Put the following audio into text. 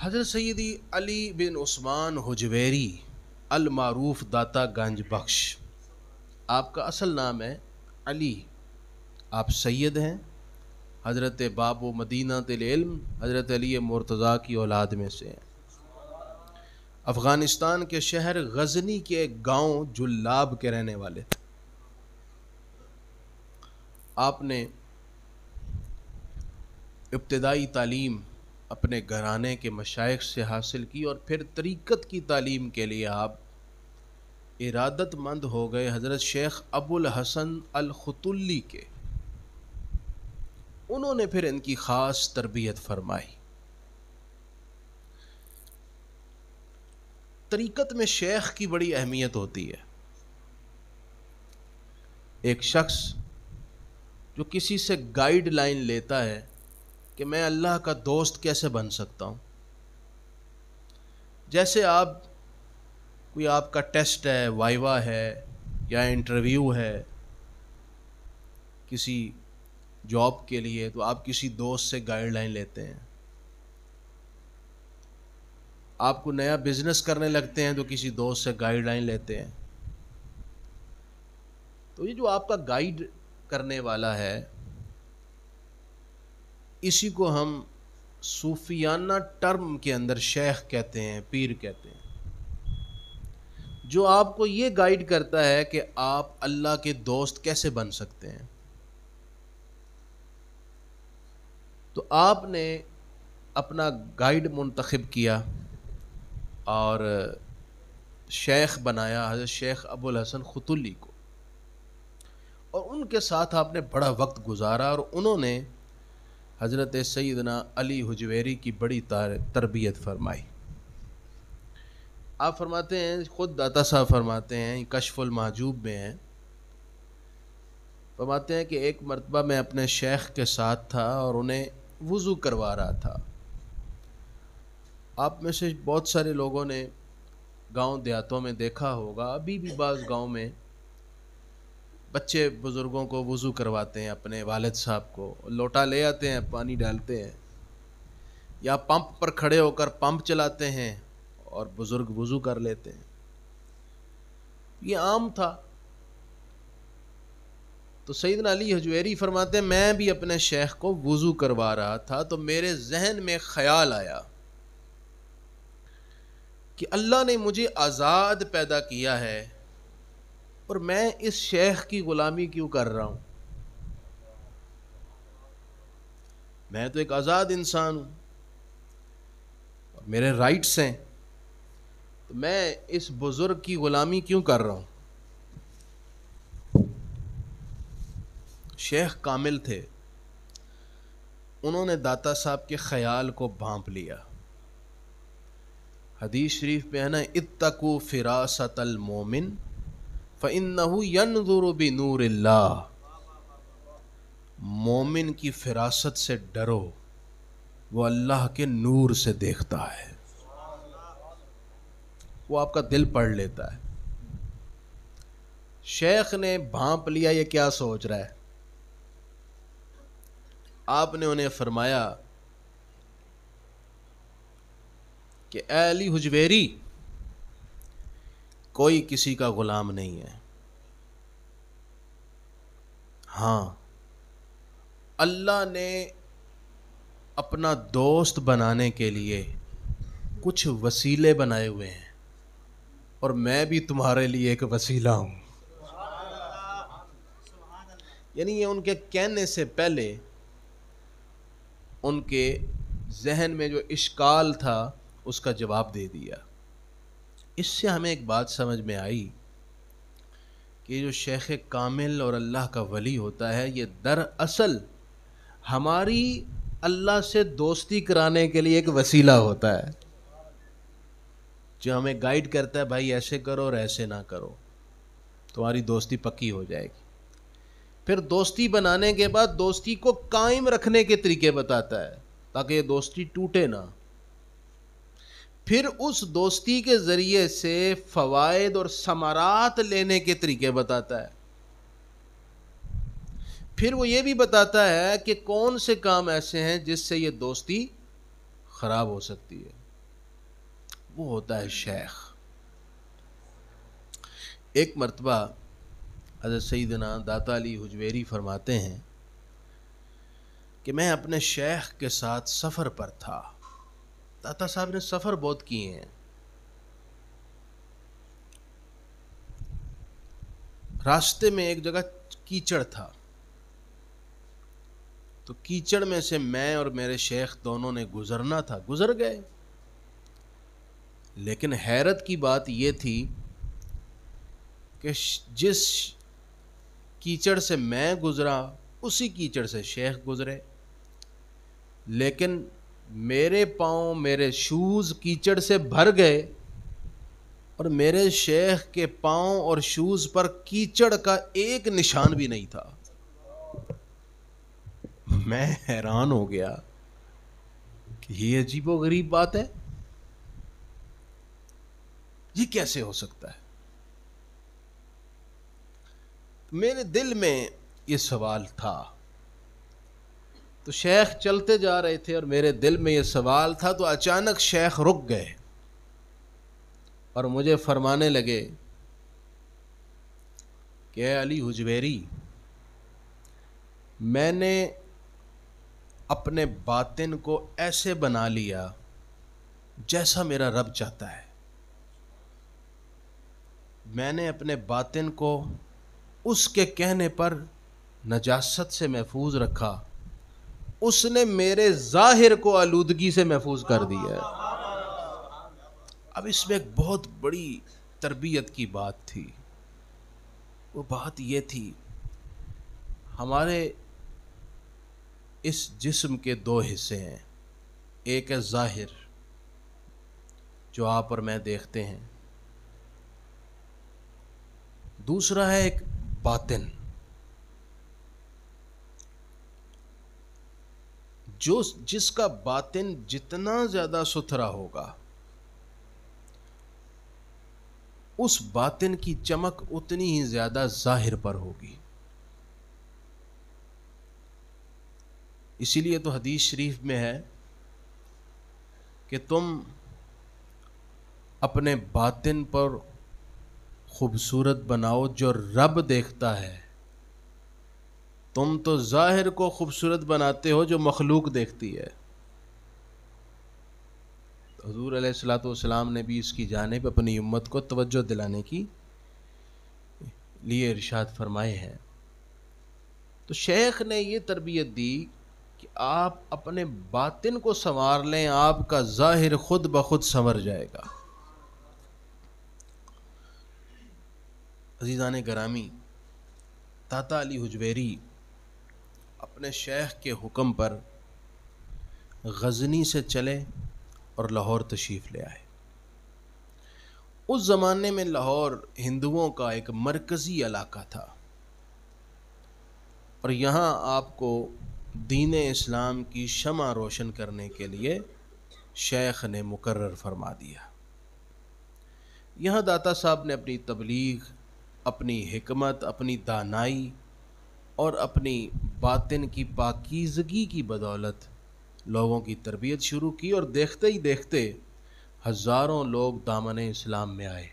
حضرت سیدی علی بن عثمان حجویری المعروف داتا گنج بخش، آپ کا اصل نام ہے علی، آپ سید ہیں، حضرت باب و مدینہ العلم حضرت علی مرتضیٰ کی اولاد میں سے ہیں۔ افغانستان کے شہر غزنی کے ایک گاؤں جلاب کے رہنے والے تھے۔ آپ نے ابتدائی تعلیم اپنے گھرانے کے مشائخ سے حاصل کی اور پھر طریقت کی تعلیم کے لیے آپ ارادت مند ہو گئے حضرت شیخ ابو الحسن الختلی کے۔ انہوں نے پھر ان کی خاص تربیت فرمائی۔ طریقت میں شیخ کی بڑی اہمیت ہوتی ہے۔ ایک شخص جو کسی سے گائیڈ لائن لیتا ہے کہ میں اللہ کا دوست کیسے بن سکتا ہوں، جیسے کوئی آپ کا ٹیسٹ ہے، وائوا ہے یا انٹرویو ہے کسی جاب کے لیے، تو آپ کسی دوست سے گائیڈ لائن لیتے ہیں۔ آپ کو نیا بزنس کرنے لگتے ہیں تو کسی دوست سے گائیڈ لائن لیتے ہیں۔ تو یہ جو آپ کا گائیڈ کرنے والا ہے، اسی کو ہم صوفیانہ ٹرم کے اندر شیخ کہتے ہیں، پیر کہتے ہیں، جو آپ کو یہ گائیڈ کرتا ہے کہ آپ اللہ کے دوست کیسے بن سکتے ہیں۔ تو آپ نے اپنا گائیڈ منتخب کیا اور شیخ بنایا حضرت شیخ ابو الحسن ختلی کو، اور ان کے ساتھ آپ نے بڑا وقت گزارا، اور انہوں نے حضرت سیدنا علی حجویری کی بڑی تربیت فرمائی۔ آپ فرماتے ہیں، خود داتا صاحب فرماتے ہیں، کشف المحجوب میں ہیں، فرماتے ہیں کہ ایک مرتبہ میں اپنے شیخ کے ساتھ تھا اور انہیں وضو کروا رہا تھا۔ آپ میں سے بہت سارے لوگوں نے گاؤں دیہاتوں میں دیکھا ہوگا، ابھی بھی بعض گاؤں میں بچے بزرگوں کو وضو کرواتے ہیں، اپنے والد صاحب کو لوٹا لے آتے ہیں، پانی ڈالتے ہیں، یا پمپ پر کھڑے ہو کر پمپ چلاتے ہیں اور بزرگ وضو کر لیتے ہیں۔ یہ عام تھا۔ تو سیدنا علی حجویری فرماتے ہیں، میں بھی اپنے شیخ کو وضو کروا رہا تھا تو میرے ذہن میں خیال آیا کہ اللہ نے مجھے آزاد پیدا کیا ہے اور میں اس شیخ کی غلامی کیوں کر رہا ہوں؟ میں تو ایک آزاد انسان ہوں اور میرے رائٹس ہیں، تو میں اس بزرگ کی غلامی کیوں کر رہا ہوں؟ شیخ کامل تھے، انہوں نے داتا صاحب کے خیال کو بھانپ لیا۔ حدیث شریف میں ہے نا، اتقوا فراست المومن فإنہ ینظر بنور اللہ، مومن کی فراست سے ڈرو، وہ اللہ کے نور سے دیکھتا ہے، وہ آپ کا دل پڑھ لیتا ہے۔ شیخ نے بھانپ لیا یہ کیا سوچ رہا ہے۔ آپ نے انہیں فرمایا کہ اے علی حجویری، کوئی کسی کا غلام نہیں ہے، ہاں اللہ نے اپنا دوست بنانے کے لیے کچھ وسیلے بنائے ہوئے ہیں، اور میں بھی تمہارے لیے ایک وسیلہ ہوں۔ یعنی یہ ان کے کہنے سے پہلے ان کے ذہن میں جو اشکال تھا اس کا جواب دے دیا۔ اس سے ہمیں ایک بات سمجھ میں آئی کہ جو شیخ کامل اور اللہ کا ولی ہوتا ہے، یہ دراصل ہماری اللہ سے دوستی کرانے کے لیے ایک وسیلہ ہوتا ہے، جو ہمیں گائیڈ کرتا ہے، بھائی ایسے کرو اور ایسے نہ کرو، تمہاری دوستی پکی ہو جائے گی۔ پھر دوستی بنانے کے بعد دوستی کو قائم رکھنے کے طریقے بتاتا ہے تاکہ یہ دوستی ٹوٹے نہ۔ پھر اس دوستی کے ذریعے سے فوائد اور ثمرات لینے کے طریقے بتاتا ہے۔ پھر وہ یہ بھی بتاتا ہے کہ کون سے کام ایسے ہیں جس سے یہ دوستی خراب ہو سکتی ہے۔ وہ ہوتا ہے شیخ۔ ایک مرتبہ حضرت سیدنا داتا علی حجویری فرماتے ہیں کہ میں اپنے شیخ کے ساتھ سفر پر تھا۔ داتا صاحب نے سفر بہت کیے ہیں۔ راستے میں ایک جگہ کیچڑ تھا، تو کیچڑ میں سے میں اور میرے شیخ دونوں نے گزرنا تھا، گزر گئے۔ لیکن حیرت کی بات یہ تھی کہ جس کیچڑ سے میں گزرا اسی کیچڑ سے شیخ گزرے، لیکن میرے پاؤں، میرے شوز کیچڑ سے بھر گئے اور میرے شیخ کے پاؤں اور شوز پر کیچڑ کا ایک نشان بھی نہیں تھا۔ میں حیران ہو گیا کہ یہ عجیب و غریب بات ہے، یہ کیسے ہو سکتا ہے؟ میرے دل میں یہ سوال تھا، تو شیخ چلتے جا رہے تھے اور میرے دل میں یہ سوال تھا، تو اچانک شیخ رک گئے اور مجھے فرمانے لگے کہ اے علی حجویری، میں نے اپنے باطن کو ایسے بنا لیا جیسا میرا رب چاہتا ہے۔ میں نے اپنے باطن کو اس کے کہنے پر نجاست سے محفوظ رکھا، اس نے میرے ظاہر کو آلودگی سے محفوظ کر دیا ہے۔ اب اس میں ایک بہت بڑی تربیت کی بات تھی۔ وہ بات یہ تھی، ہمارے اس جسم کے دو حصے ہیں، ایک ہے ظاہر جو آپ اور میں دیکھتے ہیں، دوسرا ہے ایک باطن جس کا باطن جتنا زیادہ ستھرا ہوگا اس باطن کی چمک اتنی ہی زیادہ ظاہر پر ہوگی۔ اسی لیے تو حدیث شریف میں ہے کہ تم اپنے باطن پر خوبصورت بناؤ جو رب دیکھتا ہے، تم تو ظاہر کو خوبصورت بناتے ہو جو مخلوق دیکھتی ہے۔ حضور علیہ الصلوۃ والسلام نے بھی اس کی جانب اپنی امت کو توجہ دلانے کی لیے ارشاد فرمائے ہیں۔ تو شیخ نے یہ تربیت دی کہ آپ اپنے باطن کو سنوار لیں، آپ کا ظاہر خود بخود سنور جائے گا۔ عزیزان گرامی، داتا علی حجویری اپنے شیخ کے حکم پر غزنی سے چلے اور لاہور تشریف لے آئے۔ اس زمانے میں لاہور ہندوؤں کا ایک مرکزی علاقہ تھا اور یہاں آپ کو دین اسلام کی شمع روشن کرنے کے لیے شیخ نے مقرر فرما دیا۔ یہاں داتا صاحب نے اپنی تبلیغ، اپنی حکمت، اپنی دانائی اور اپنی باطن کی پاکیزگی کی بدولت لوگوں کی تربیت شروع کی، اور دیکھتے ہی دیکھتے ہزاروں لوگ دامن اسلام میں آئے۔